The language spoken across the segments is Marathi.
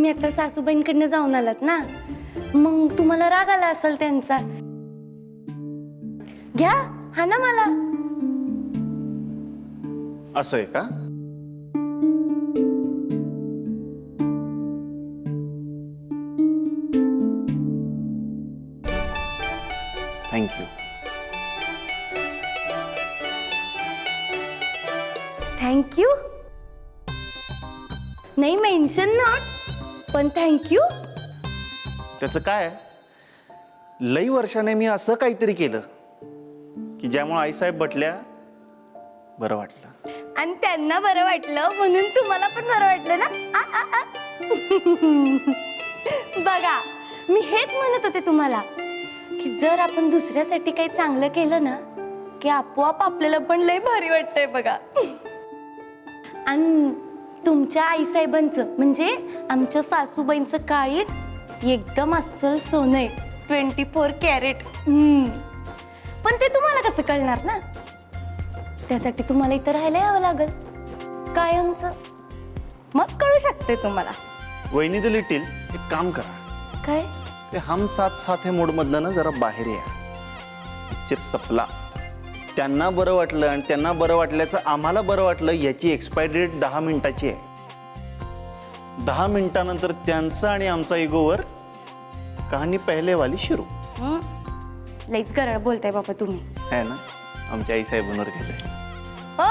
तुम्ही आता सासूबाईंकडनं जाऊन आलात ना, मग तुम्हाला राग आला असेल त्यांचा. घ्या, हा ना मला. असं आहे का? थँक्यू. थँक्यू नाही, मेन्शन नॉट, पण थँक्यू. त्याचं काय? लई वर्षाने मी असं काहीतरी केलं की ज्यामुळे आईसाहेब बटल्या बरं वाटलं. आणि त्यांना बरं वाटलं म्हणून तुम्हाला पण बरं वाटलं ना. आ, आ, आ. बघा, मी हेच म्हणत होते तुम्हाला की जर आपण दुसऱ्यासाठी काही चांगलं केलं ना की आपोआप आपल्याला पण लय भारी वाटतंय बघा. आणि तुमच्या आईसाहेबांचं म्हणजे आमच्या सासूबाईंचं काळीज एकदम अस्सल सोनं आहे, 24 कॅरेट. पण ते तुम्हाला कसं कळणार ना, त्यासाठी तुम्हाला इथं राहायला यावं लागल कायमचं, मग कळू शकते तुम्हाला. वहिनी द लिटिल, एक काम करा. काय? ते हम साथ साथ हे मोड मधनं ना जरा बाहेर या. पिक्चर सपला. त्यांना बरं वाटलं आणि त्यांना बरं वाटल्याचं आम्हाला बरं वाटलं, याची एक्सपायरी डेट 10 मिनिटाची आहे. 10 मिनिटानंतर त्यांचा आणि आमचा इगोवर कहाणी पहिलेवाली सुरू. लईच गरळ बोलताय बाबा तुम्ही. है ना? आमच्या आई साहेबांवर गेले. हो,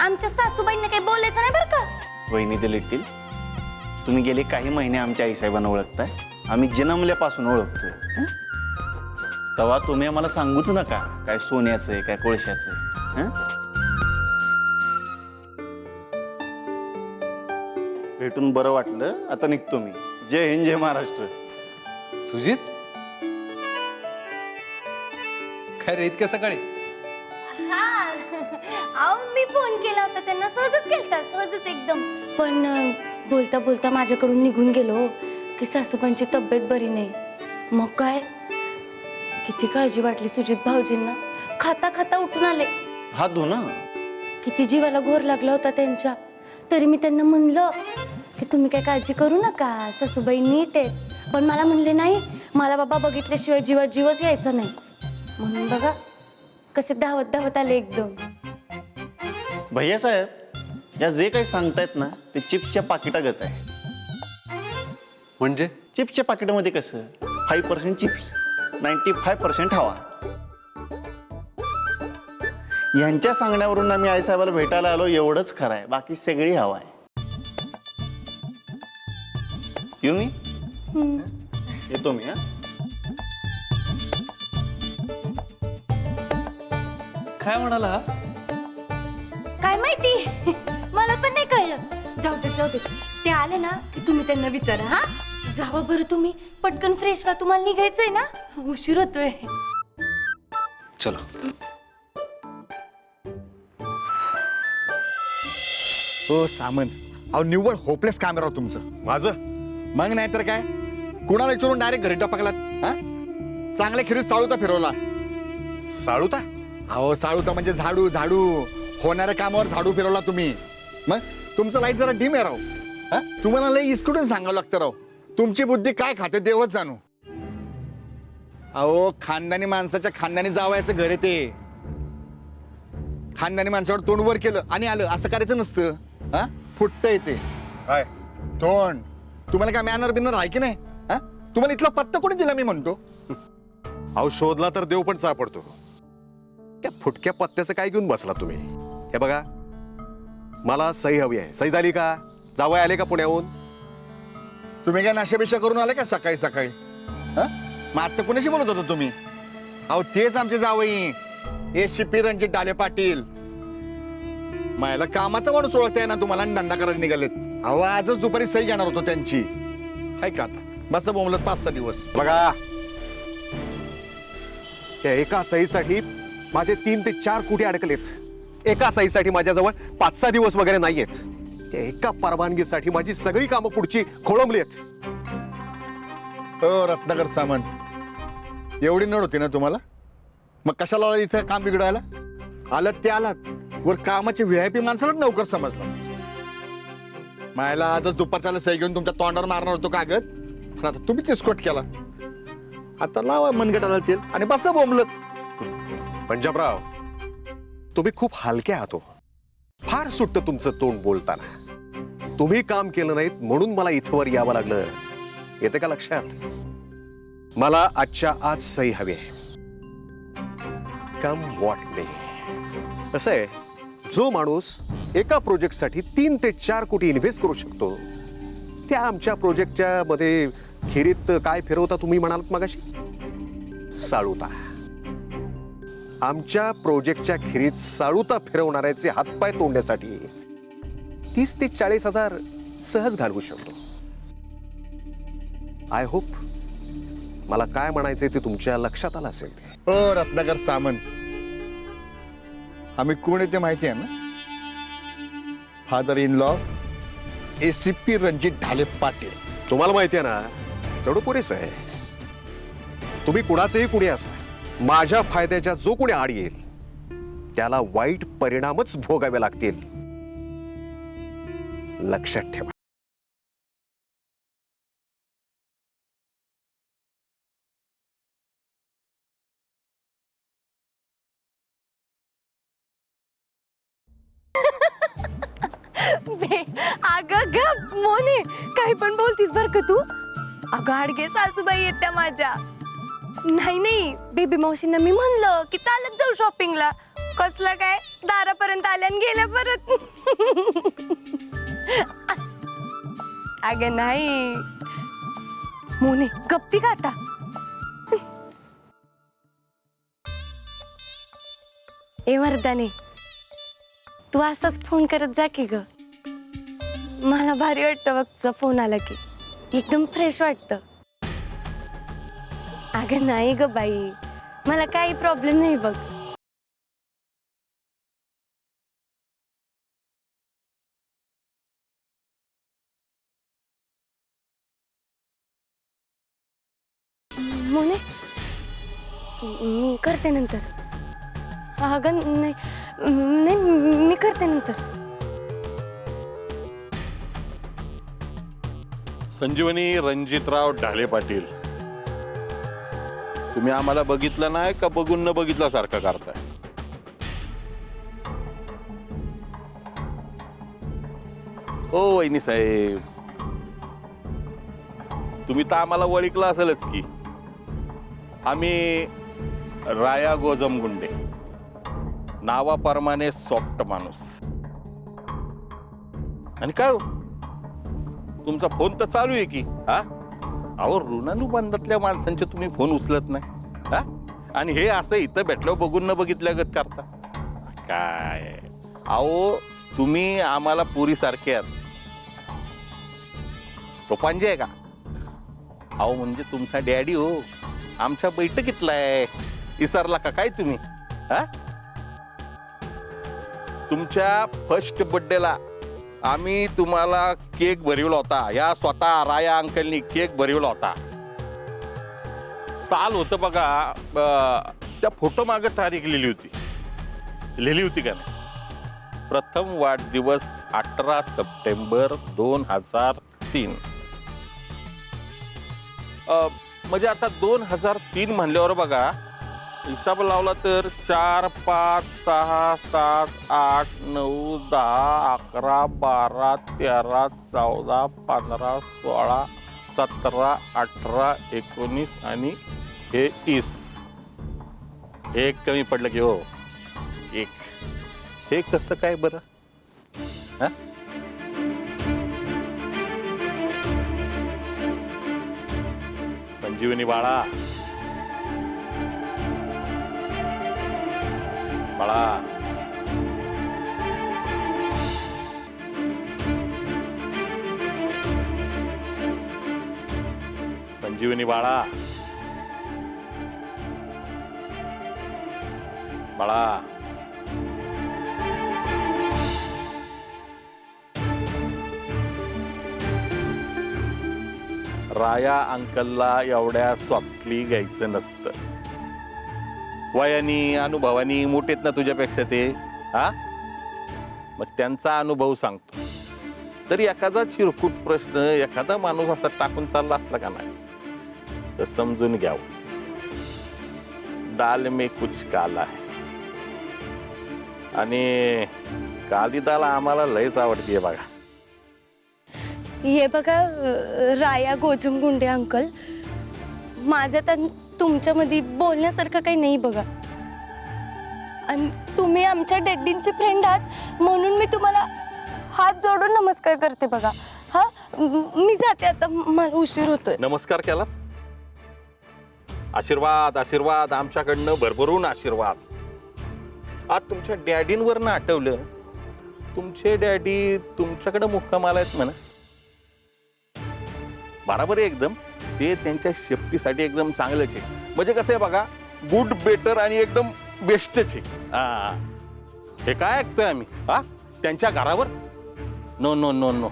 आमच्या सासूबाईंना काही बोलायचं नाही बरं का. वहिनी द लिटिल, तुम्ही गेले काही महिने आमच्या आई साहेबांना ओळखताय. आम्ही जन्मल्यापासून ओळखतोय. तेव्हा तुम्ही आम्हाला सांगूच नका काय सोन्याचं आहे काय कोळशाचं आहे. भेटून बरं वाटलं. आता निघतो मी. जय हिंद, जय महाराष्ट्र. सुजित, काय रे इतक्या सकाळी? अहो, मी फोन केला होता त्यांना, सहजच केलता, सहजच एकदम. पण बोलता बोलता माझ्याकडून निघून गेलो की सासूबाईंची तब्येत बरी नाही. मग काय, किती काळजी वाटली सुजित भाऊजींना. खाता खाता उठून आले. हात धु ना. किती जीवाला घोर लागला होता त्यांच्या. तरी मी त्यांना म्हणलं की तुम्ही काय काळजी करू नका, सासूबाई नीट आहेत. पण मला म्हणले नाही, मला बाबा बघितल्याशिवाय जीवच यायचा नाही. म्हणून बघा कसे धावत धावत आले एकदम. भैया साहेब, या जे काही सांगतायत ना ते चिप्सच्या पाकिटागत आहे. म्हणजे चिप्सच्या पाकिटामध्ये कसं 5% चिप्स, 95% हवा. यांच्या सांगण्यावरून आम्ही आई साहेबाला भेटायला आलो एवढंच खरं आहे, बाकी सगळी हवा आहे. येऊ मी? येतो मी. काय म्हणाला हा? काय माहिती, मला पण नाही कळलं. जाऊ दे, ते आले ना की तुम्ही त्यांना विचारा. हा, जावा बरं तुम्ही, पटकन फ्रेश व्हा, तुम्हाला निघायचंय ना, उशीर होतोय. चलो. हो सामंत, अहो निव्वळ होपलेस काम राव तुमचं. माझं मग नाही तर काय, कुणाला विचारून डायरेक्ट घरी टपकलात. हा, चांगल्या खिरीत साळूता फिरवला. साळूता? अहो साळूता म्हणजे झाडू झाडू, होणाऱ्या कामावर झाडू फिरवला तुम्ही. मग तुमचं लाईट जरा डिम आहे राव. हा, तुम्हाला लई इस्कुटून सांगावं लागतं राव. तुमची बुद्धी काय खाते देवच जाणू. अहो खानदानी माणसाच्या खानदानी जावायचं घर आहे ते. खानदानी माणसावर तोंड वर केलं आणि आलं असं करायचं नसतं. हा, फुटत येते काय तोंड. तुम्हाला काय मॅनर बिनर आहे की नाही? हा, तुम्हाला इथला पत्ता कोणी दिला मी म्हणतो? अहो शोधला तर देव पण सापडतो. त्या फुटक्या पत्त्याचं काय घेऊन बसला तुम्ही? हे बघा, मला सही हवी आहे. सही झाली का? जावई आले का पुण्याहून? तुम्ही काय नाशाबिशा करून आले का सकाळी सकाळी? हा, मग आता कुणाशी बोलत होता तुम्ही? अहो तेच आमचे जावई, हे शिपी रणजित डाले पाटील. मायला कामाचा माणूस ओळखताय ना तुम्हाला, आणि धंदा करायला निघालेत. अहो आजच दुपारी सही घेणार होतो त्यांची. हाय का आता बस बोंबलत 5-6 दिवस. बघा, त्या एका सहीसाठी माझे 3 ते 4 कोटी अडकलेत. एका सहीसाठी माझ्याजवळ 5-6 दिवस वगैरे नाहीयेत. त्या एका परवानगीसाठी माझी सगळी कामं पुढची खोळंबलीत. हो रत्नाकर सामंत, एवढी नड होती ना तुम्हाला? मग कशाला आला इथं काम बिघडायला? आलात ते आलात, वर कामाचे VIP माणसाला नौकर समजला. मायला आजच दुपारच्याला सही घेऊन तुमच्या तोंडावर मारणार होतो कागद, पण आता तुम्ही चिस्कोट केला. आता लावा मनगटाला तेल आणि बसा बोंबलत. पंजाबराव, तुम्ही खूप हलके आहात हो. फार सुटतं तुमचं तोंड बोलताना. तुम्ही काम केलं नाहीत म्हणून मला इथवर यावं लागलं. येते का लक्षात? मला आजच्या आज सही हवी आहे. Come what may. कसं आहे, जो माणूस एका प्रोजेक्टसाठी 3 ते 4 कोटी इन्व्हेस्ट करू शकतो, त्या आमच्या प्रोजेक्टच्या मध्ये खेरीत काय फिरवता तुम्ही म्हणालात मगाशी? साळुता. आमच्या प्रोजेक्टच्या खेरीत साळुता फिरवणाऱ्याचे हातपाय तोडण्यासाठी 30 ते 40 हजार सहज घालवू शकतो. आय होप मला काय म्हणायचंय ते तुमच्या लक्षात आलं असेल. ते हो रत्नाकर सामंत, आम्ही कोण आहे ते माहिती आहे ना? Father in law ACP Ranjit Dhale Patil. तुम्हाला माहिती आहे ना, तेवढं पुरेसं आहे. तुम्ही कुणाचंही कुणी असा, माझ्या फायद्याच्या जो कोणी आड येईल त्याला वाईट परिणामच भोगावे लागतील. लक्षात ठेवा. अगं ग मोने, काही पण बोलतीस बर का तू. अगं आडगे सासूबाई आहेत त्या माझ्या. नाही बेबी मावशींना मी म्हणलं की चालत जाऊ शॉपिंगला. कसलं काय, दारापर्यंत आल्या आणि गेल्या परत. अगं नाही मोने, गप्ती का आता. ए मर्दाने, तू असाच फोन करत जा की ग. मला भारी वाटतं बघ तुझा फोन आला की, एकदम फ्रेश वाटतं. अगं नाही ग बाई, मला काही प्रॉब्लेम नाही बघ. मोने, मी करते नंतर. अगं नाही मी करते नंतर. संजीवनी रणजितराव ढाले पाटील, तुम्ही आम्हाला बघितलं नाही का बघून न बघितल्यासारखं करताय? ओ वहिनी साहेब, तुम्ही तर आम्हाला ओळखलं असेलच की. आम्ही राया गोजमगुंडे, नावाप्रमाणे सॉफ्ट माणूस. आणि काय हो, तुमचा फोन तर चालू आहे की. हा अहो, ऋणानुबंधातल्या माणसांचे तुम्ही फोन उचलत नाही. हा आणि हे असं इथं भेटल्यावर बघून न बघितल्यागत करता काय? अहो, तुम्ही आम्हाला पुरीसारखे आहात. टोपांजे आहे का? अहो म्हणजे तुमचा डॅडी हो, आमच्या बैठकीतला आहे. विसरला का काय तुम्ही? हा तुमच्या फर्स्ट बर्थडेला आम्ही तुम्हाला केक भरवला होता. या स्वतः राया अंकलनी केक भरवला होता. साल होतं बघा, त्या फोटो मागे तारीख लिहिली होती का नाही? प्रथम वाढदिवस 18 सप्टेंबर 2003. म्हणजे आता 2003 म्हणल्यावर बघा, हिसाब लावला तर 4, 5, 6, 7, 8, 9, 10, 11, 12, 13, 14, 15, 16, 17, 18, 19 आणि हे 30. एक कमी पडलं की हो, एक. हे कसं काय बरं? हा संजीवनी बाळा, संजीवनी बाळा, राया अंकलला एवढ्या सॉफ्टली घ्यायचं नसतं. वयानी अनुभवानी मोठेत ना तुझ्यापेक्षा ते. हा मग त्यांचा अनुभव सांगतो. तरी एखादा चिरकुट प्रश्न एखादा माणूस असा टाकून चालला असला का नाही तर समजून घ्यावं, दाल में कुछ काला है. आणि काली दाल आम्हाला लयच आवडतीये बघा. हे बघा राया गोजमगुंडे अंकल, माझं तर तुमच्यामध्ये बोलण्यासारखं काही नाही बघा. आणि तुम्ही आमच्या डॅडींचे फ्रेंड आहात म्हणून मी तुम्हाला हात जोडून नमस्कार करते बघा. हा मी जाते आता, मला उशीर होतोय. नमस्कार केला. आशीर्वाद आशीर्वाद आमच्याकडनं भरभरून आशीर्वाद. आज तुमच्या डॅडींवर ना आठवलं, तुमचे डॅडी तुमच्याकडे मुक्कामाला आहेत म्हणा. बराबर आहे एकदम. ते त्यांच्या शेफ्टीसाठी एकदम चांगलंच आहे. म्हणजे कसं आहे बघा, गुड बेटर आणि एकदम बेस्टच आहे. हा हे काय ऐकतोय आम्ही? हा त्यांच्या घरावर नो नो नो नो,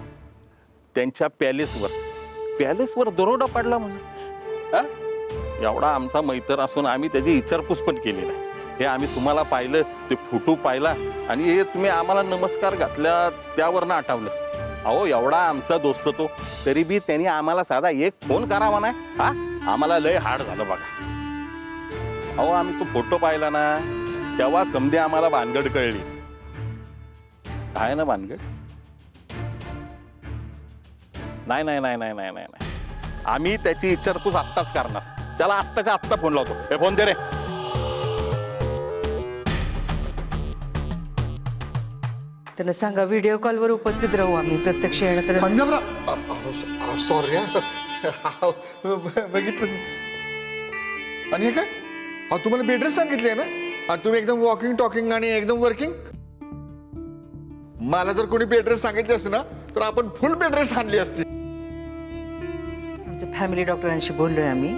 त्यांच्या पॅलेसवर दरोडा पडला म्हणून. हा एवढा आमचा मैत्र असून आम्ही त्याची विचारपूस पण केली नाही. हे आम्ही तुम्हाला पाहिलं, ते फोटो पाहिला आणि हे तुम्ही आम्हाला नमस्कार घातल्या त्यावरनं आठवलं. अहो एवढा आमचा दोस्त तो, तरी बी त्यांनी आम्हाला साधा एक फोन करावा नाही. हा आम्हाला लय हार्ड झालं बघा. अहो आम्ही तो फोटो पाहिला ना, तेव्हा समजे आम्हाला भानगड कळली. काय ना भानगड? नाही नाही नाही नाही नाही नाही नाही, आम्ही त्याची विचारपूस आत्ताच करणार. त्याला आत्ताच्या आत्ता फोन लावतो. हे फोन दे रे. त्यांना सांगा व्हिडिओ कॉलवर उपस्थित राहू आम्ही, प्रत्यक्ष येणं तर पंजाबराव सॉरी बघितलं. आणि हे काय तुम्हाला बेड रेस्ट सांगितले ना? तुम्ही एकदम वॉकिंग टॉकिंग आणि एकदम वर्किंग. मला जर कोणी बेड रेस्ट सांगितले असते ना तर आपण फुल बेड रेस्ट आणली असती. आमच्या फॅमिली डॉक्टरांशी बोललोय आम्ही.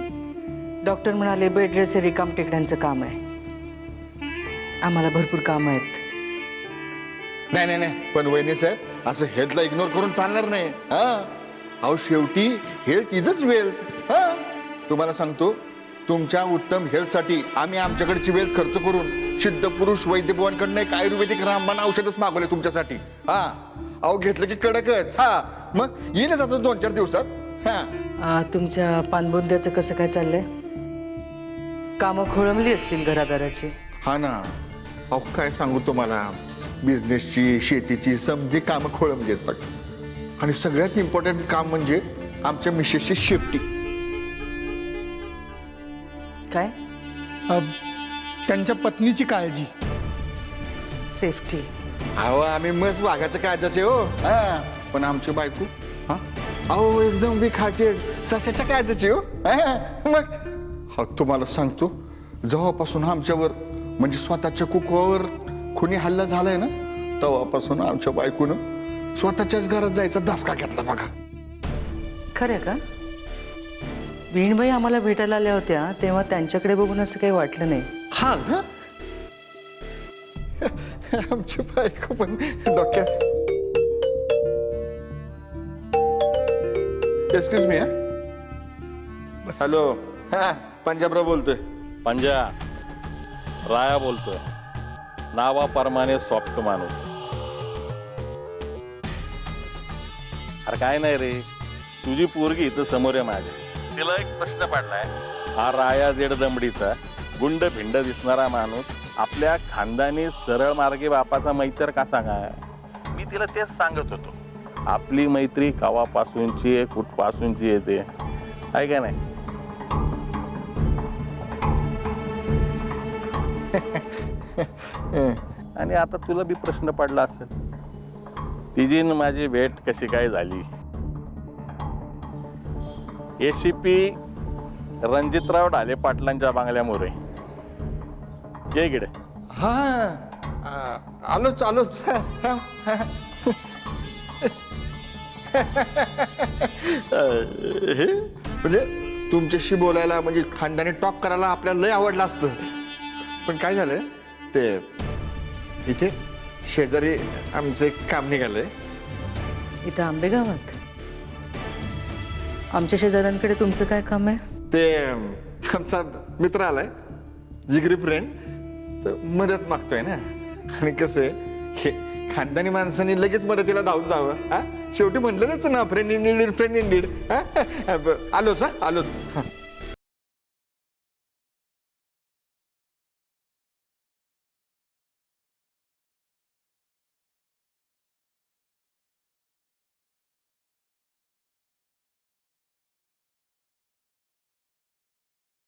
डॉक्टर म्हणाले बेड रेस्ट हे रिकाम टेकड्यांचं काम आहे, आम्हाला भरपूर काम आहेत. नाही नाही नाही, पण वहिनी साहेब असं हेल्थला इग्नोर करून चालणार नाही. अहो शेवटी हेल्थ इजच वेल्थ. तुम्हाला सांगतो, तुमच्या उत्तम हेल्थसाठी आम्ही आमच्याकडची वेल्थ खर्च करून सिद्ध पुरुष वैद्यभवनकडनं एक आयुर्वेदिक रामबाण औषधच मागवले तुमच्यासाठी. अहो घेतलं की कडकच. मग येईल जातो 2-4 दिवसात. तुमच्या पानबुंद्याचं कसं काय चाललंय? कामं खोळंबली असतील घरादाराची. हा ना, अहो काय सांगू तुम्हाला, बिझनेसची शेतीची समजी कामं खोळंबली आहेत बघा. आणि सगळ्यात इम्पॉर्टंट काम म्हणजे आमच्या मिसेसची शेफ्टी. काय? त्यांच्या पत्नीची काळजी. सेफ्टी. अहो आम्ही मस्त वाघाच्या काळजाचे हो. पण आमची बायको अहो एकदम वीक हार्टेड सशाच्या काळजाची हो. मग तुम्हाला सांगतो, जेव्हापासून आमच्यावर म्हणजे स्वतःच्या कुकवावर खुनी हल्ला झालाय ना, तेव्हापासून आमच्या बायकोनं स्वतःच्याच घरात जायचा धासका घेतला बघा. खरं का? वीणबाई आम्हाला भेटायला आल्या होत्या तेव्हा त्यांच्याकडे बघून असं काही वाटलं नाही. हा आमची बायको पण डोक्यात. Excuse me. हॅलो, पंजाबराव बोलतोय. पंजा, राया बोलतोय. नावाप्रमाणे सॉफ्ट माणूस. अरे काय नाही रे, तुझी पोरगी इथं समोर आहे माझ्या. तिला एक प्रश्न पडलाय, हा राया जेडदमडीचा गुंड भिंड दिसणारा माणूस आपल्या खानदानी सरळ मार्गी बापाचा मैत्र का सांगा. मी तिला तेच सांगत होतो, आपली मैत्री कवापासूनची आहे, कुठपासूनची येते, आहे का नाही? आणि आता तुला बी प्रश्न पडला असेल, तिची न माझी भेट कशी काय झाली. ACP रणजितराव ढाले पाटलांच्या बांगल्यामुळे. ये इकडे. आलोच. म्हणजे तुमच्याशी बोलायला म्हणजे खानदानी टॉक करायला आपल्याला लय आवडलं असतं. पण काय झालं, ते इथे शेजारी आमचं एक काम निघालंय. इथं आंबेगावात? आमच्या शेजाऱ्यांकडे तुमचं काय काम आहे? ते आमचा मित्र आलाय, जिगरी फ्रेंड, तर मदत मागतोय ना. आणि कसं आहे, खानदानी माणसांनी लगेच मदतीला धावून जावं. शेवटी म्हणलंच ना, फ्रेंड इंडीड फ्रेंड इंडीड. आलोच हा, आलोच.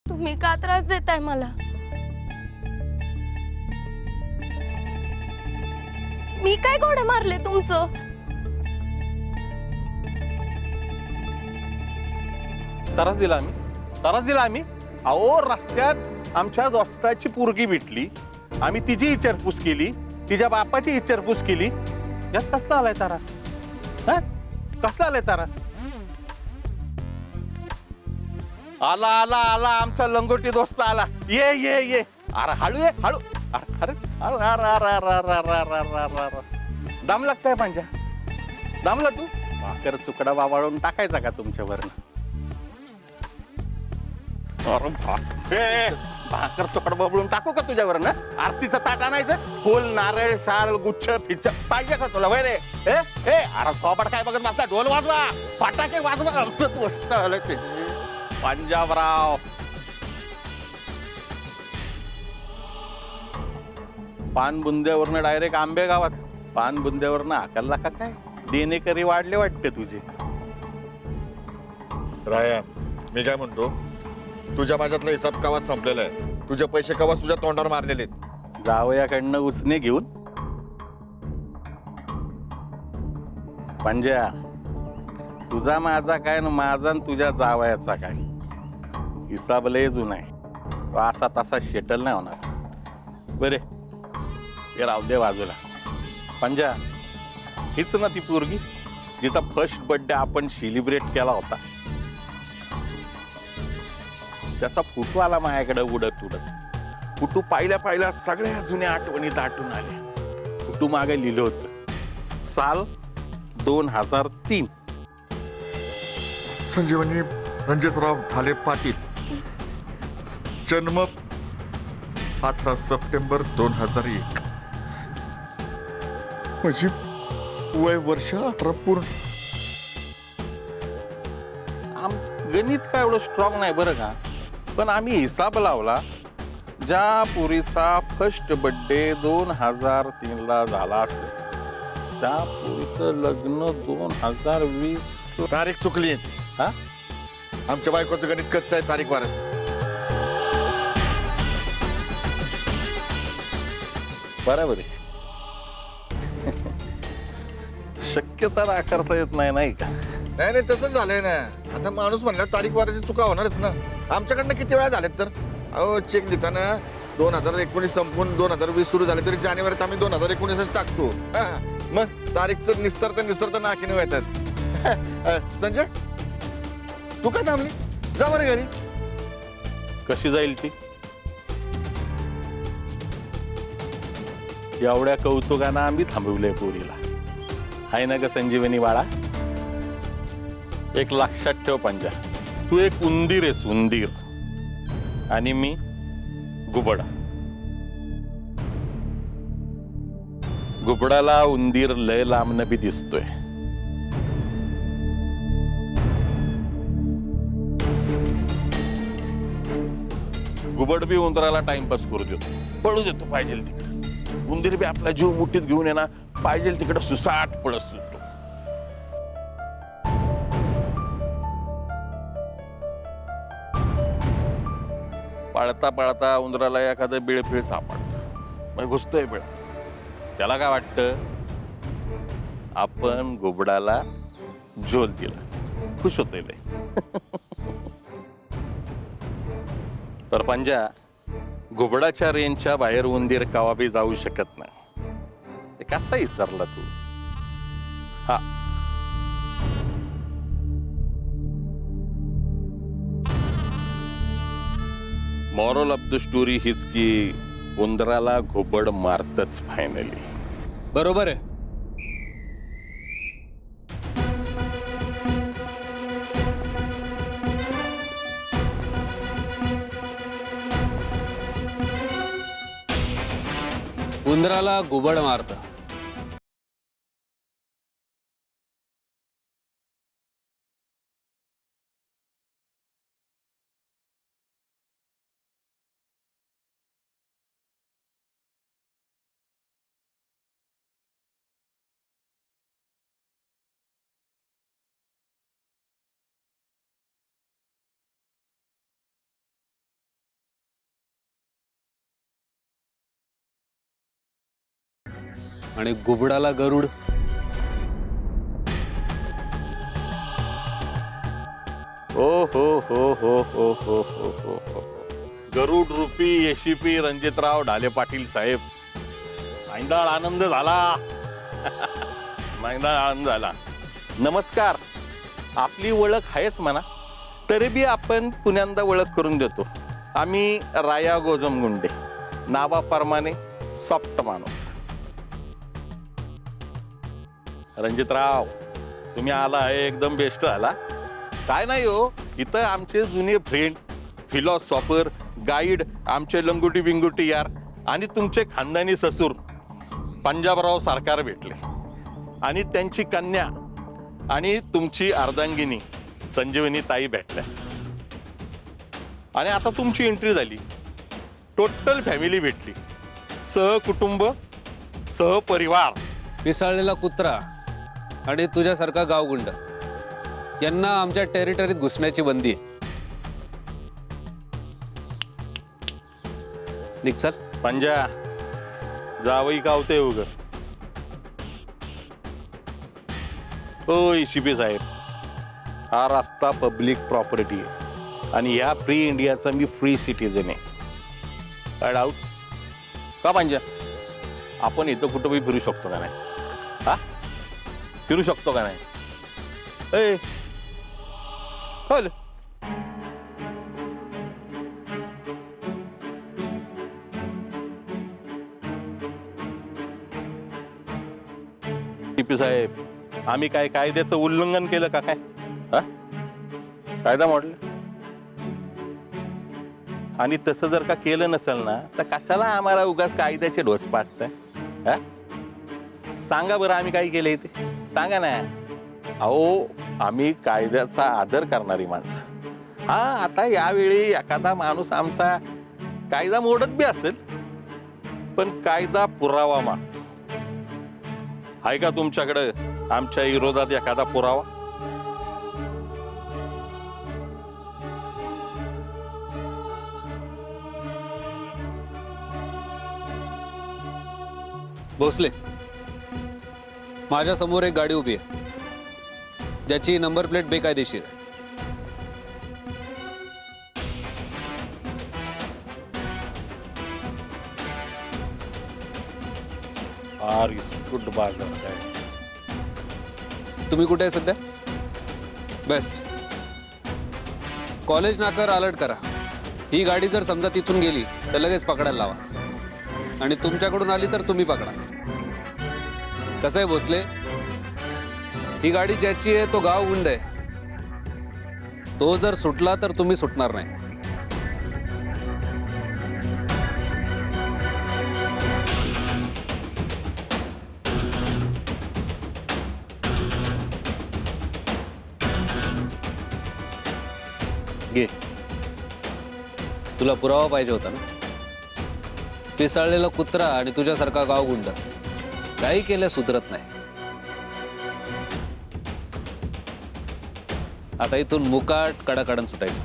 तुम्ही का त्रास देताय मला? मी काय घोडे मारले तुमचं? त्रास दिला आम्ही. अहो, रस्त्यात आमच्या दोस्ताची पोरगी भेटली, आम्ही तिची विचारपूस केली, तिच्या बापाची विचारपूस केली. यात कसला आलाय त्रास? हा, कसला आलाय त्रास? आला आला आला आमचा लंगोटी दोस्त आला. ये ये ये. अरे हळू ये, हळू. अरे अरे अरे अरे अरे अरे अरे अरे अरे अरे अरे. दम लागताय पंजा? दमला तू? भाकर तुकडा वावळून टाकायचा का तुमच्यावरनं? अरे भाकर तुकडा बाबळून टाकू का तुझ्यावरनं? आरतीचं ताट आणायचं, फुल नारळ शाल गुच्छ फिच्छ पाहिजे का तुला? वय रे अरे सोबत काय बघत बसला? ढोल वाजवा, फटाके वाजवा. असंच वस्त आलं ते पंजाबराव. पान बुंद्यावरनं डायरेक्ट आंबे गावात. पान बुंद्यावरनं आकलला का काय? देणेकरी वाढले वाटते तुझे. राया, मी काय म्हणतो, तुझ्या माझ्यातला हिसाब कवाच संपलेला आहे. तुझे पैसे कवाच तुझ्या तोंडावर मारलेले आहेत. जावयाकडनं उसने घेऊन पंजा, तुझा माझा काय ना माझा न तुझ्या जावयाचा काय? हिसाब लय जुना आहे. तो असा तसा शेटल नाही होणार. बरे हे राहू दे बाजूला. पंजा, हीच ना ती पोरगी जिचा फर्स्ट बर्थडे आपण सेलिब्रेट केला होता? त्याचा फोटो आला माझ्याकडे उडत उडत. फोटो पाहिल्या सगळ्या जुन्या आठवणी दाटून आल्या. फोटो मागे लिहिलं होतं, साल 2003. संजीवनी रणजितराव ढाले पाटील, जन्म 18 सप्टेंबर 2001. म्हणजे वय वर्ष 18 पूर्ण. आमचं गणित काय एवढं स्ट्रॉंग नाही बरं का, पण आम्ही हिसाब लावला. ज्या पोरीचा फर्स्ट बर्थडे 2003 झाला असेल, त्या पोरीचं लग्न 2020. तारीख चुकली. हा, आमच्या बायकोचं गणित कच्चं आहे तारीख वारच. बरोबर आहे. शक्यता नाकारता येत नाही का? नाही नाही, तसंच झालंय ना. आता माणूस म्हणल्यावर तारीख वाराची चुका होणारच ना. आमच्याकडनं किती वेळा झालेत तर. अहो, चेक लिहिताना 2019 संपून 2020 सुरू झाले तरी जानेवारीत आम्ही 2019च टाकतो. मग तारीखचं निस्तर नाकीने येतात. संजय, तू का थांबली? जा बरं घरी. कशी जाईल ती? एवढ्या कौतुकानं आम्ही थांबवलंय पोरीला. हाय ना ग संजीवनी बाळा? एक लक्षात ठेव पंजा, तू एक उंदीर आहेस, उंदीर, आणि मी गुबड. गुबडाला उंदीर लय लांबनं बी दिसतोय. गुबड बी उंदराला टाइमपास करू देतो, पळू देतो पाहिजे तिकडे. उंदीर बी आपला जीव मुठीत घेऊन येणार, पाहिजे तिकडे सुसाट पळत सुटतो. पळता पळता उंदराला एखादं बिळपिळ सापडतं, मग घुसतोय बिळ. त्याला काय वाटतं, आपण गुबडाला झोल दिला, खुश होतोय लय. तर पंजा, घुबडाच्या रेंजच्या बाहेर उंदीर कवा बी जाऊ शकत नाही. हे कसा विसरला तू? हा, मॉरल ऑफ द स्टोरी हीच की उंदराला घुबड मारतच फायनली. बरोबर आहे. उंदराला घुबड मारतं. आणि गुबडाला गरुड. हो हो हो हो हो हो हो हो हो गरुड रूपी यशिपी रणजितराव ढाले पाटील साहेब, मैंदाळ आनंद झाला. मैंदाळ आनंद झाला. नमस्कार. आपली ओळख आहेच म्हणा, तरी बी आपण पुण्यांदा ओळख करून देतो. आम्ही राया गोजमगुंडे, नावाप्रमाणे सॉफ्ट माणूस. रणजितराव, तुम्ही आला आहे एकदम बेस्ट आला. काय नाही हो, इथं आमचे जुने फ्रेंड, फिलॉसॉफर, गाईड, आमचे लंगुटी बिंगुटी यार आणि तुमचे खानदानी ससूर पंजाबराव सरकार भेटले आणि त्यांची कन्या आणि तुमची अर्धांगिनी संजीवनी ताई भेटल्या आणि आता तुमची एंट्री झाली. टोटल फॅमिली भेटली, सहकुटुंब, सहपरिवार. पिसाळलेला कुत्रा आणि तुझ्यासारखा गावगुंड यांना आमच्या टेरिटरीत घुसण्याची बंदी आहे. निघ चल. पंजा जावई गावते उग. ओ शिपी साहेब, हा रस्ता पब्लिक प्रॉपर्टी आहे आणि ह्या फ्री इंडियाचा मी फ्री सिटीजन आहे. काय डाऊट का पंजा? आपण इथं कुठं बी फिरू शकतो का नाही? हा, फिरू शकतो का नाही? ए कल टीपी साहेब, आम्ही काय कायद्याचं उल्लंघन केलं का काय? हा, कायदा मोडला. आणि तसं जर का केलं नसेल ना, तर कशाला आम्हाला उगाच कायद्याचे ढोस पाचताय? हा, सांगा बरं, आम्ही काय केलंय ते सांगा ना. अहो, आम्ही कायद्याचा आदर करणारी माणसं. हा, आता यावेळी एखादा माणूस आमचा कायदा मोडत बी असेल, पण कायदा पुरावा मागतो. आहे का तुमच्याकडे आमच्या विरोधात एखादा पुरावा? भोसले, माझ्या समोर एक गाडी उभी आहे ज्याची नंबर प्लेट बेकायदेशीर आहे. गुड बाजार काय. तुम्ही कुठे आहे सध्या? बेस्ट. कॉलेज नाक्यावर अलर्ट करा. ही गाडी जर समजा तिथून गेली तर लगेच पकडायला लावा आणि तुमच्याकडून आली तर तुम्ही पकडा. कसं आहे भोसले, ही गाडी ज्याची आहे तो गाव गुंड आहे. तो जर सुटला तर तुम्ही सुटणार नाही. घे, तुला पुरावा पाहिजे होता ना. पिसाळलेला कुत्रा आणि तुझ्यासारखा गावगुंड काही केल्या सुधरत नाही. आता इथून मुकाट कडाकडन सुटायचं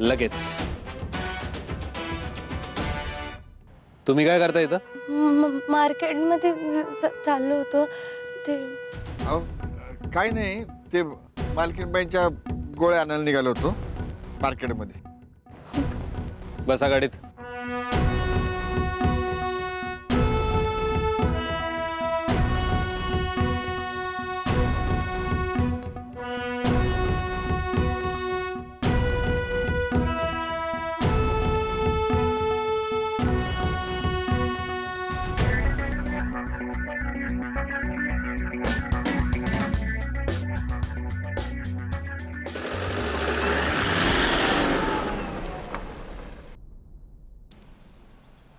लगेच. तुम्ही काय करता इथं? मार्केटमध्ये चाललो होतो ते. अहो, काय नाही, ते मालकीनबाईंच्या गोळ्या आणायला निघालो होतो मार्केटमध्ये. बसा गाडीत.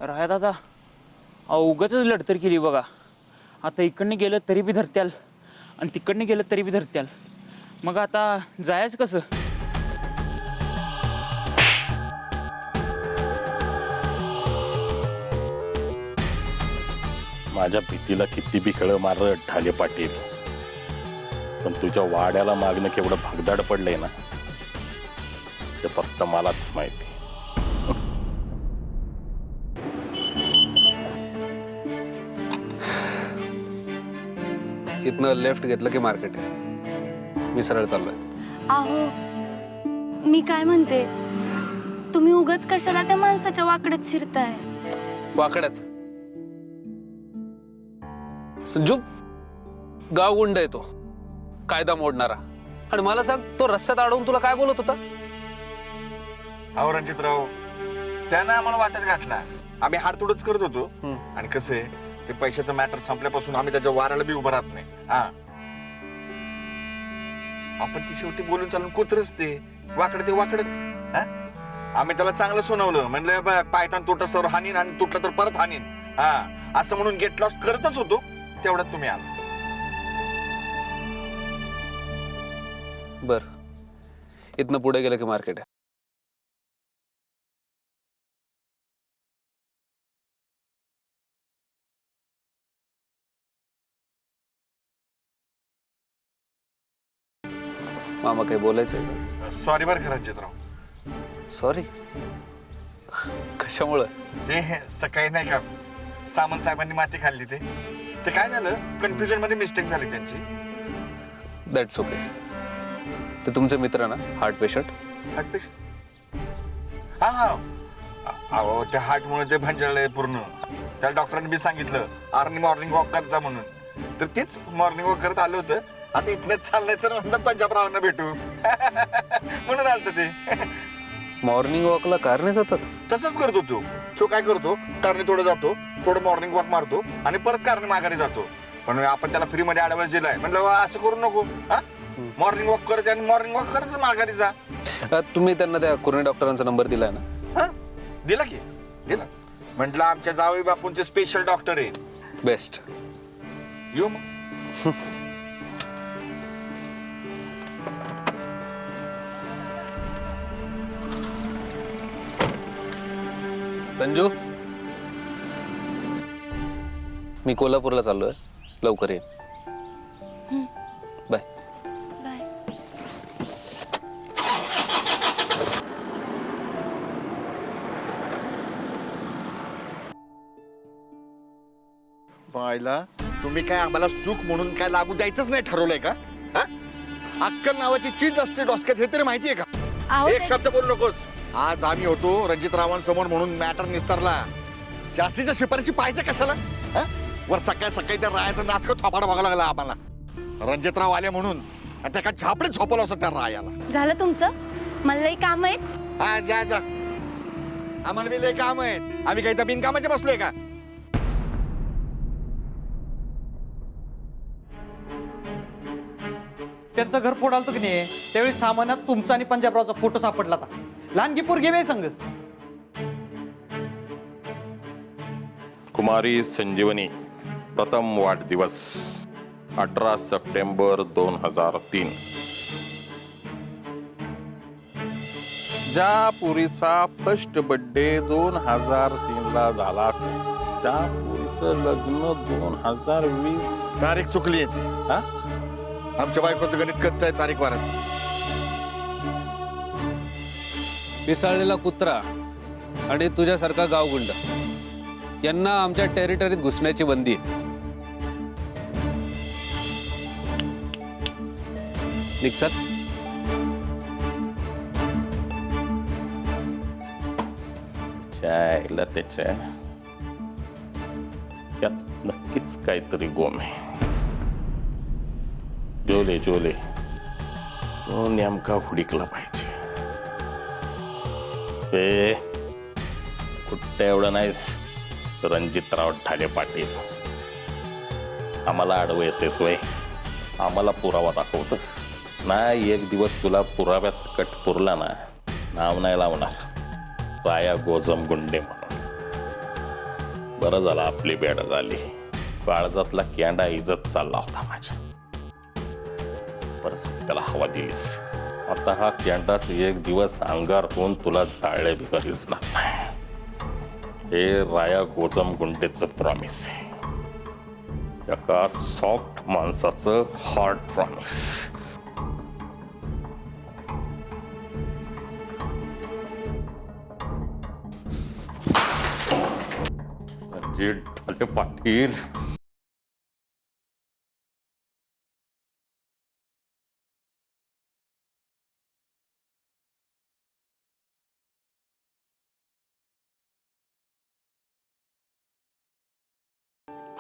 राया दादा, उगाच लढतर केली बघा. आता इकडनं गेलं तरी बी धरत्याल आणि तिकडनं गेलं तरी बी धरत्याल. मग आता जायचं कसं? माझ्या भीतीला किती बी खेळ मारलं ढाले पाटील, पण तुझ्या वाड्याला मागणं केवढं भागदाड पडलंय ना, ते फक्त मलाच माहिती. इथनं लेफ्ट घेतलं की मार्केट आहे. मी सरळ चाललोय. आहो मी काय म्हणते, तुम्ही उगाच कशाला त्या माणसाच्या वाकड्यात शिरताय? वाकड्यात संजू गावगुंड आहे तो, कायदा मोडणारा. आणि मला सांग, तो रस्त्यात अडवून तुला काय बोलत होता? अहो रणजितराव, त्यानं आम्हाला वाटत घातला. आम्ही हाडतोडच करत होतो. आणि कसं आहे, ते पैशाचं मॅटर संपल्यापासून आम्ही त्याच्या वाराला बी उभं राहत नाही. हा, आपण ती शेवटी बोलून चालून कुत्रच ते वाकड, ते वाकडच. हा, आम्ही त्याला चांगलं सुनावलं, म्हणलं पायतान तुटस तर हानीन आणि तुटलं तर परत हानीन. हा, असं म्हणून गेट लॉस करतच होतो, तेवढ्यात तुम्ही आला. बर, इथनं पुढे गेलं की मार्केट आहे. मामा काही बोलायचंय? सॉरी बरं का रणजितराव. सॉरी कशामुळं? ते सकाळी नाही का सामंत साहेबांनी माती खाल्ली, ते काय झालं, कन्फ्युजन मध्ये मिस्टेक झाली त्यांची. That's okay. ते तुमचे मित्र ना, हार्ट पेशंट? Heart patient? हा हा, अहो त्या हार्ट मुळे ते भंजाळलंय पूर्ण. त्या डॉक्टरांनी बी सांगितलं अर्ली मॉर्निंग वॉक करजा म्हणून. तर तेच मॉर्निंग वॉक करत आलं होतं. आता इथनच चाललंय तर म्हणलं पंजाबरावांना भेटू म्हणून आलत ते. मॉर्निंग वॉकला कारने जातात? तसंच करतो तो काय करतो, कारने थोडं जातो, थोडं मॉर्निंग वॉक मारतो आणि परत कारने माघारी जातो. पण आपण त्याला फ्री मध्ये ऍडव्हान्स दिलाय, म्हणलं असं करू नको. हा, मॉर्निंग वॉक करत आणि मॉर्निंग वॉक करत माघारी जा. तुम्ही त्यांना त्या कुर्णे डॉक्टरांचा नंबर दिलाय ना? हा, दिला की दिला. म्हटलं आमच्या जावई बापूंचे स्पेशल डॉक्टर आहे. बेस्ट. येऊ मग. संजू, मी कोल्हापूरला चाललोय, लवकर ये. बाय. बाय. बायला, तुम्ही काय आम्हाला सुख म्हणून काय लागू द्यायचंच नाही ठरवलंय का? हा? अक्कल नावाची चीज असते डोसक्यात, हे तरी माहितीये का? आहो एक शब्द बोलू नकोस. आज आम्ही होतो रणजितरावांसमोर म्हणून मॅटर निस्तारला. जास्तीच्या शिफारशी पाहिजे कशाला? हा? वर सकाळी सकाळी त्या रायाचा नासकं थोपाडा बघायला लागला आम्हाला. रणजितराव आले म्हणून, आणि त्या काय झापडे झोपलं असं त्या रायाला. झालं तुमचं? मला लई काम आहेत. हा, जा जा. आम्हाला बी लय काम आहेत. आम्ही काही तर बिनकामाचे बसलोय का? त्यांचं घर फोडालतो की नाही, त्यावेळी सामान्यात तुमचा आणि पंजाबरावचा फोटो सापडला होता. लहानगी पोरगी वे संग. कुमारी संजीवनी प्रथम वाढदिवस 18 सप्टेंबर 2003. ज्या पुरीचा फर्स्ट बर्थडे 2003 ला झाला असेल, त्या पुरीचं लग्न 2020. तारीख चुकली आहे. हा, आमच्या बायकोचं गणित कच्चं आहे तारीख वाराचं. पिसाळलेला कुत्रा आणि तुझ्यासारखा गावगुंड यांना आमच्या टेरिटरीत घुसण्याची बंदी आहे. निघतात. त्याला त्याच्या यात नक्कीच काहीतरी गोम आहे. जोले जोले तो नेमका हुडकला पाहिजे. ए, कुठं एवढं नाहीस रणजितराव ठाले पाटील. आम्हाला आडवं येतेस वय, आम्हाला पुरावा दाखवतो नाही. एक दिवस तुला पुराव्यासकट पुरला ना, नाव नाही लावणार राया गोजम गुंडे म्हणून. बरं झालं आपली बेड झाली. काळजातला कॅंडा इजत चालला होता माझ्या. बरं झालं त्याला हवा दिलीस. आता हा कॅंडाच एक दिवस अंगार होऊन तुला जाळले बी गरजणार नाही. हे राया गोजम गुंडेचं प्रॉमिस आहे, एका सॉफ्ट माणसाचं हार्ड प्रॉमिस. रणजित ठाले पाटील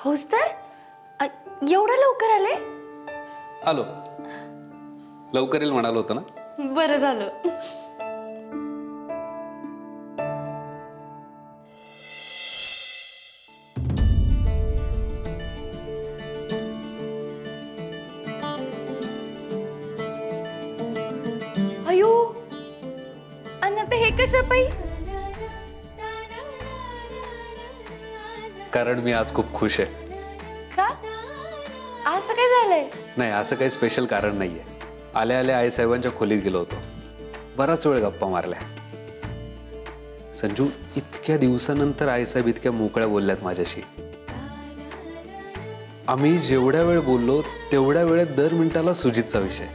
फौजदार एवढं लवकर आले? आलो. लवकर येईल म्हणालो होतो ना. बरं झालं. अयो, आणि आता हे कशा पायी? कारण मी आज खूप खुश आहे. का? असं काय झालंय? नाही, असं काही स्पेशल कारण नाहीये. आल्या आल्या आईसाहेबांच्या खोलीत गेलो होतो. बराच वेळ गप्पा मारल्या. संजू, इतक्या दिवसानंतर आईसाहेब इतक्या मोकळ्या बोलल्यात माझ्याशी. आम्ही जेवढ्या वेळ बोललो तेवढ्या वेळेत दर मिनिटाला सुजितचा विषय.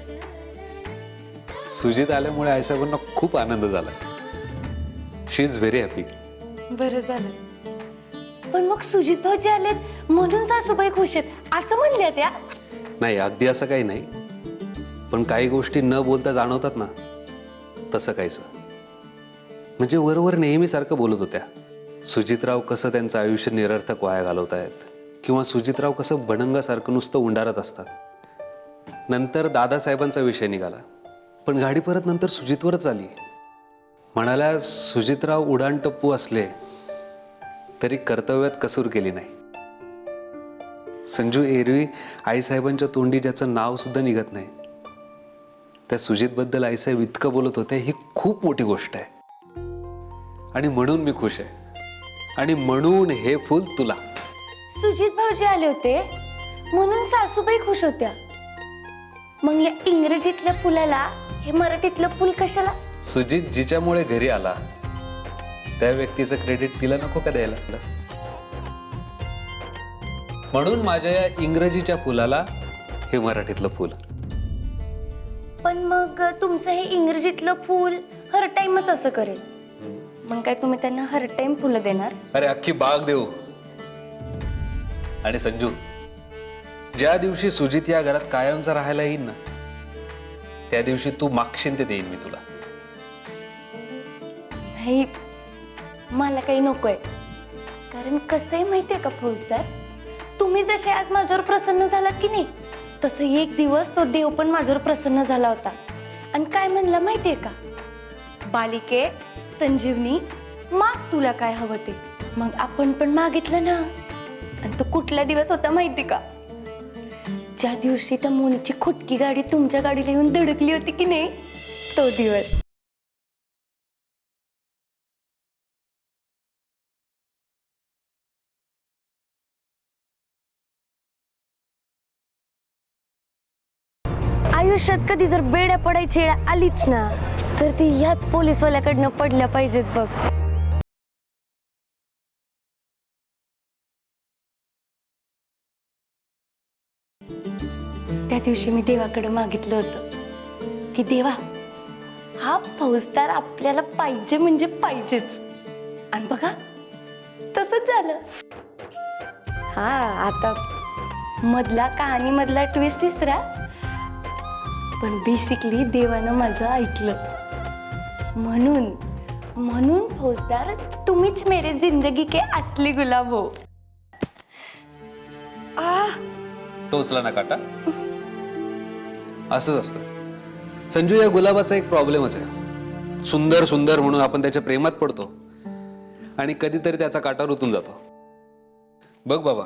सुजित आल्यामुळे आईसाहेबांना खूप आनंद झाला. शी इज व्हेरी हॅपी. बरं झालं. पण मग सुजित भाऊजी आलेत म्हणून सासूबाई खुश आहेत असं म्हणल्या त्या? नाही, अगदी असं काही नाही. पण काही गोष्टी न बोलता जाणवतात ना, तसं काहीच. म्हणजे वरवर नेहमीसारखं बोलत होत्या. सुजितराव कसं त्यांचं आयुष्य निरर्थक वाया घालवत आहेत, किंवा सुजितराव कसं बनंगासारखं नुसतं उंडारत असतात. नंतर दादासाहेबांचा विषय निघाला, पण गाडी परत नंतर सुजितवरच आली. म्हणाल्या, सुजितराव उडाणटप्पू असले तरी कर्तव्यात कसूर केली नाही. संजू, एरवी आईसाहेबांच्या तोंडी ज्याचं नाव सुद्धा निघत नाही, त्या सुजितबद्दल आईसाहेब इतकं बोलत होते, ही खूप मोठी गोष्ट आहे. आणि म्हणून मी खुश आहे. आणि म्हणून हे फूल तुला. सुजित भाऊजी आले होते म्हणून सासूबाई खुश होत्या. मग या इंग्रजीतल्या फुलाला हे मराठीतलं फुल कशाला? सुजित जिच्यामुळे घरी आला त्या व्यक्तीचं क्रेडिट तिला नको का द्यायला? म्हणून माझ्या या इंग्रजीच्या फुलाला हे मराठीतलं फुल. पण मग तुमचं हे इंग्रजीतलं फुल हर टाइमच असं करेल, मग काय तुम्ही त्यांना हर टाइम फुलं देणार? अरे अख्खी बाग देऊ. आणि संजू, ज्या दिवशी सुजित या घरात कायमचा राहायला येईल ना, त्या दिवशी तू मागशील ते देईन मी तुला. नाही, मला काही नकोय. कारण कसं आहे माहितीये का फौजदार, तुम्ही जसे आज माझ्यावर प्रसन्न झालात की नाही, तसं एक दिवस तो देव पण माझ्यावर प्रसन्न झाला होता. आणि काय म्हणला माहितीये का? बालिके, संजीवनी, माग तुला काय हवं ते. मग आपण पण मागितलं ना. आणि तो कुठला दिवस होता माहिती का? ज्या दिवशी त्या मोनीची खुटकी गाडी तुमच्या गाडीला येऊन धडकली होती की नाही, तो दिवस. आयुष्यात कधी जर बेड्या पडायची वेळ आलीच ना, तर ती ह्याच पोलीसवाल्याकडनं पडल्या पाहिजेत बघ. त्या दिवशी मी देवाकडे मागितलं होतं की देवा, हा फौजदार आपल्याला पाहिजे म्हणजे पाहिजेच. आणि बघा तसंच झालं. हा, आता मधला कहाणी मधला ट्विस्ट विसरा, पण बेसिकली देवानं माझं ऐकलं. म्हणून फौजदार, तुम्हीच मेरे जिंदगी के असली गुलाब हो. टोचला ना काटा. असंच असतं संजू. या गुलाबाचा एक प्रॉब्लेमच आहे. सुंदर सुंदर म्हणून आपण त्याच्या प्रेमात पडतो आणि कधीतरी त्याचा काटा रुतून जातो. बघ बाबा,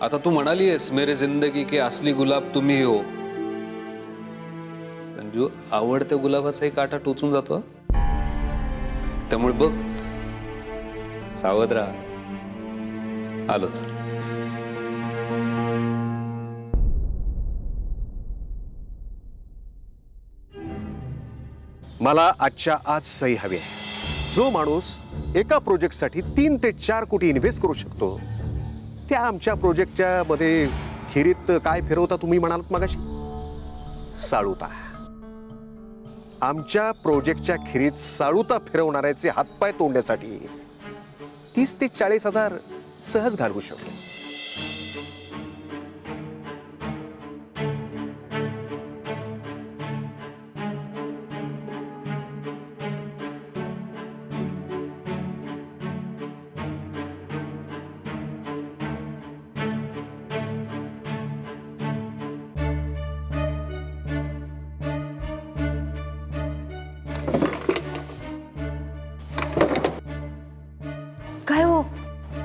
आता तू म्हणालीयस मेरे जिंदगी के असली गुलाब तुम्ही ही हो. संजू, आवडत्या गुलाबाचाही काटा टोचून जातो. त्यामुळे बघ, सावध राहा. आलोच. मला आजच्या आज सही हवी आहे. जो माणूस एका प्रोजेक्टसाठी 3 ते 4 कोटी इन्व्हेस्ट करू शकतो, त्या आमच्या प्रोजेक्टच्या मध्ये खिरीत काय फिरवता तुम्ही म्हणालात मगाशी? साळुता. आमच्या प्रोजेक्टच्या खिरीत साळुता फिरवणाऱ्याचे हातपाय तोडण्यासाठी 30 ते 40 हजार सहज घालवू शकतो.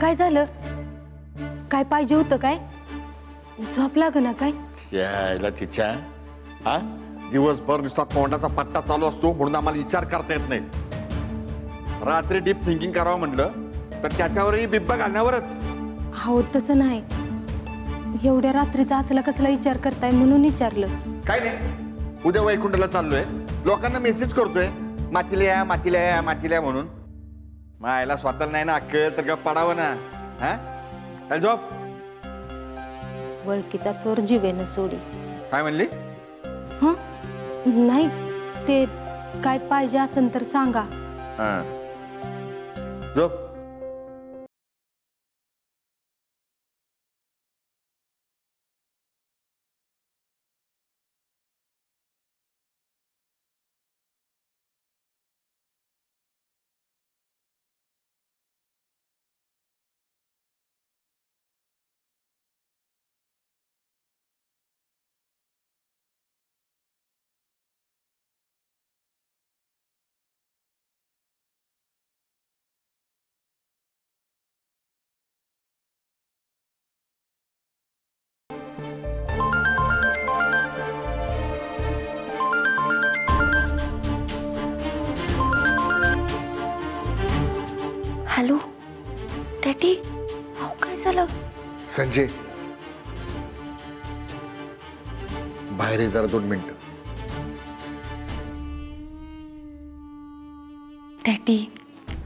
काय झालं? काय पाहिजे होतं काय? झोप लाग ना काय? यायला तिच्या हा दिवसभर नुसता तोंडाचा पट्टा चालू असतो म्हणून आम्हाला विचार करता येत नाही. रात्री डीप थिंकिंग करावं म्हटलं तर त्याच्यावरही बिब्बा घालण्यावरच. हो तसं नाही, एवढ्या रात्रीचा असला कसला विचार करताय म्हणून विचारलं. काय नाही, उद्या वैकुंठला चाललोय, लोकांना मेसेज करतोय मातीला या मातीला या मातीला या म्हणून. मायला स्वतःला नाही ना अक्कल तर गप पडावं ना. हा चल झोप. वळकीचा चोर जीवेनं सोडी. काय म्हणली? हं? नाही, ते काय पाहिजे असेल तर सांगा. हा झोप. हॅलो डॅडी, अहो काय झालं? संजय बाहेर ये जरा 2 मिनिटं. डॅडी,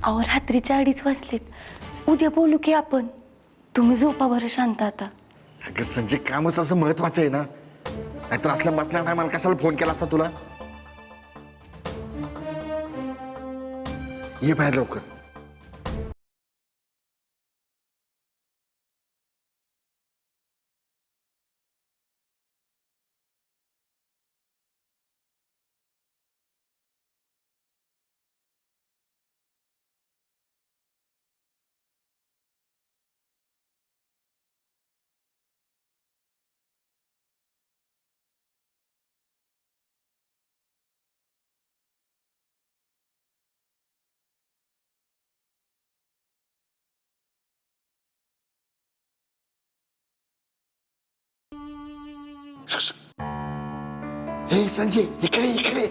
अहो रात्रीचे 2:30 वाजलेत, उद्या बोलू की आपण. तुम्ही झोपा बरं शांत आता. अगं संजय कामच असं महत्वाचं आहे ना, नाहीतर असल्या बसल्या नाही मला कशाला फोन केला असता तुला. ये बाहेर लवकर. हे संजय इकडे इकडे.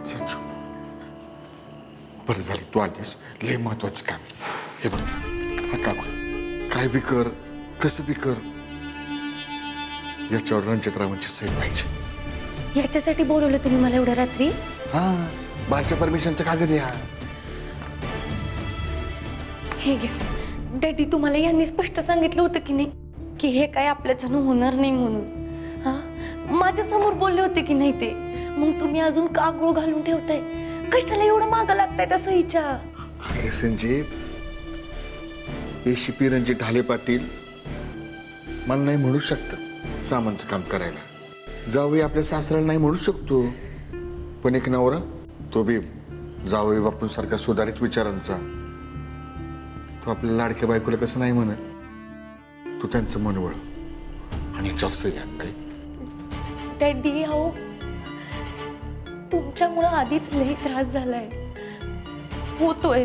संजू बरं झाली तू आलीस, लय महत्वाचं काम. हे बघ हा काम काय बी कर कसं बी कर, याच्यावर रणजितरावांची सही पाहिजे. याच्यासाठी बोलवलं तुम्ही मला एवढ्या रात्री? हा बारच्या परमिशनचं कागद आहे हा. हे घ्या डॅडी, तुम्हाला यांनी स्पष्ट सांगितलं होतं की नाही की हे काय आपल्याच्यानं होणार नाही म्हणून. हा माझ्या समोर बोलले होते की नाही ते, मग तुम्ही अजून का गुळ घालून ठेवताय? कशाला एवढं मागं लागताय त्या सहीच्या? अरे संजय, ACP रणजित ढाले पाटील मला नाही म्हणू शकतं सामानचं काम करायला. जावई आपल्या सासऱ्याला नाही म्हणू शकतो, पण एक नवरा, तो बी जावई बापून सारखा सुधारित विचारांचा, तो आपल्या लाडक्या बायकोला कसं नाही म्हणत. तू त्यांचं मनवळ आणि याच्यावर सही आण काय. डॅडी हो, तुमच्यामुळं आधीच लई त्रास झालाय, होतोय,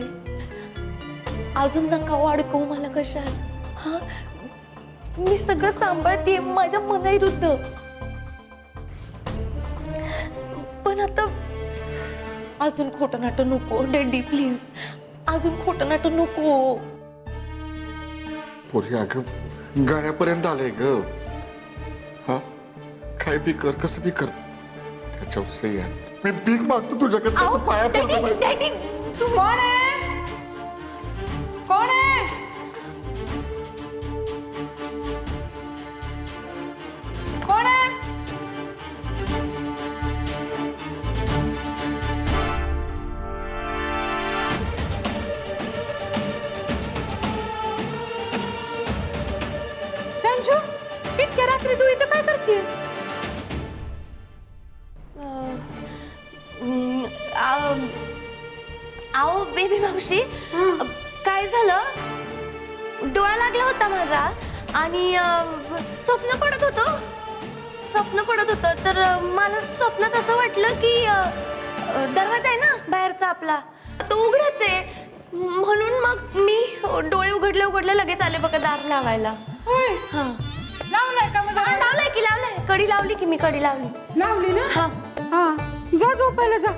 अजून नका वाढकवू मला कशात. हा मी सगळं सांभाळते माझ्या मनाविरुद्ध, पण आता अजून खोटं नाटं नको डॅडी, प्लीज अजून खोटं नाटं नको. पोरी अगं गाड्यापर्यंत आलंय ग. हा काय बी कर कसं बी कर, त्याच्यावर सही आण. मी भीक मागतो तुझ्याकडे, तू पाया पडतो बाई. डॅडी तुम्ही कोण आहे? कोण आहे? कोण आहे? संजू, इतक्या रात्री तू इथं काय करते? आओ बेबी मावशी, काय झालं? डोळा लागला होता माझा आणि स्वप्न पडत होतं तर मला स्वप्नात असं वाटलं की दरवाजा आहे ना बाहेरचा आपला, तो उघडाच आहे. म्हणून मग मी डोळे उघडले लगेच आले बघा दार लावायला. हा लावलाय का मग? लावलाय की लावलाय, कडी लावली की मी, कडी लावली. लावली ना? हा हा जा झोपायला जा.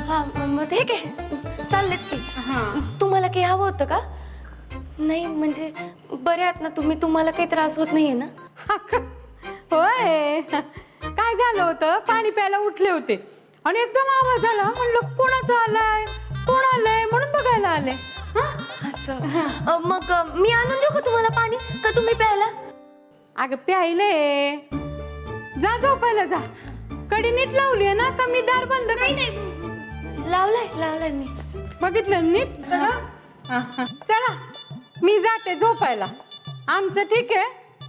हा मग ठीक आहे, चाललेच की. तुम्हाला काही हवं होतं का? नाही म्हणजे बरे आहात ना तुम्ही? तुम्हाला काही त्रास होत नाहीये ना? होय, काय झालं होतं, पाणी प्यायला उठले होते आणि एकदम आवाज आला, म्हणलं कोणाचं आलाय, कोण आलंय म्हणून बघायला आले. असं मग मी आणून देऊ का तुम्हाला पाणी, का तुम्ही प्यायला? अगं प्यायले, जा झोपायला जा. कडी नीट लावली ना का मी दार बंद लावलाय मी. बघितलं नीट सगळं? चला मी जाते झोपायला. आमचं ठीक आहे,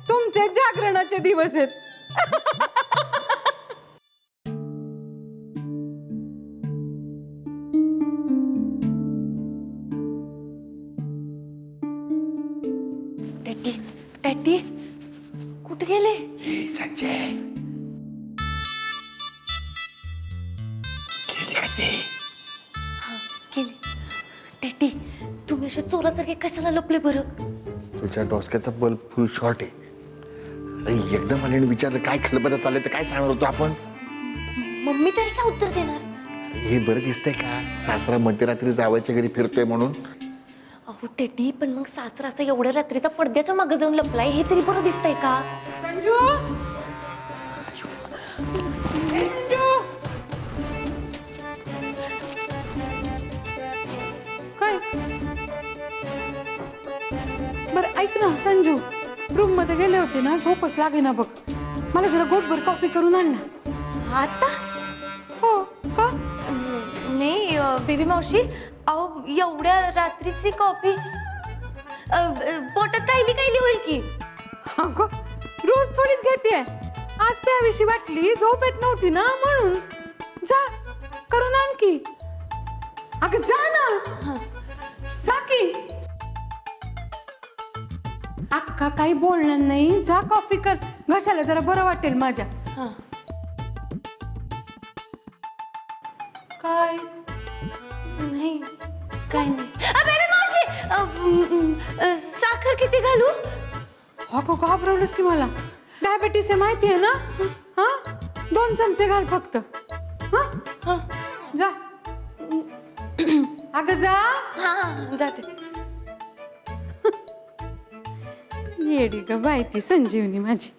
तुमचे जागरणाचे दिवस आहेत. टॅटी कुठे गेले? संजय गेले. टॅटी तुम्ही असे चोरासारखे कशाला लपले बरं? तुझ्या डोसक्याचा बल्ब फुल शॉर्ट आहे. अरे एकदम आले आणि विचारलं काय खलबत्ता चाललंय तर काय सांगणार होतो आपण? मम्मी तरी काय उत्तर देणार? हे बरं दिसतंय का सासरा मध्यरात्री जावयाच्या घरी फिरतोय म्हणून? अहो टेडी, पण मग सासरा असं एवढ्या रात्रीचा पडद्याच्या मागे जाऊन लपलाय, हे तरी बरं दिसतंय का? संजू, ए, संजू, काय? बरं ऐक ना संजू, रूम मध्ये गेले होते ना, झोपच लागे ना बघ. मला जरा गोटभर कॉफी करून आण ना. आता? हो का? नाही बेबी मावशी, अहो एवढ्या रात्रीची कॉफी पोटात कायली होईल की. अगं, रोज थोडीच घेते, आज प्याविषयी वाटली, झोप येत नव्हती ना म्हणून. जा करून आण की. अगं जा ना, जा की. अक्का काही बोलणार नाही, जा कॉफी कर, घशाला जरा बरं वाटेल माझ्या. काय नाही काय नाही. बेबी मावशी, साखर किती घालू? अगं घाबरवलंस की मला. डायबिटीस आहे माहिती आहे ना? हा 2 चमचे घाल फक्त. हा जा. अगं जा. हा जाते. येडी ग बाई ती संजीवनी माझी.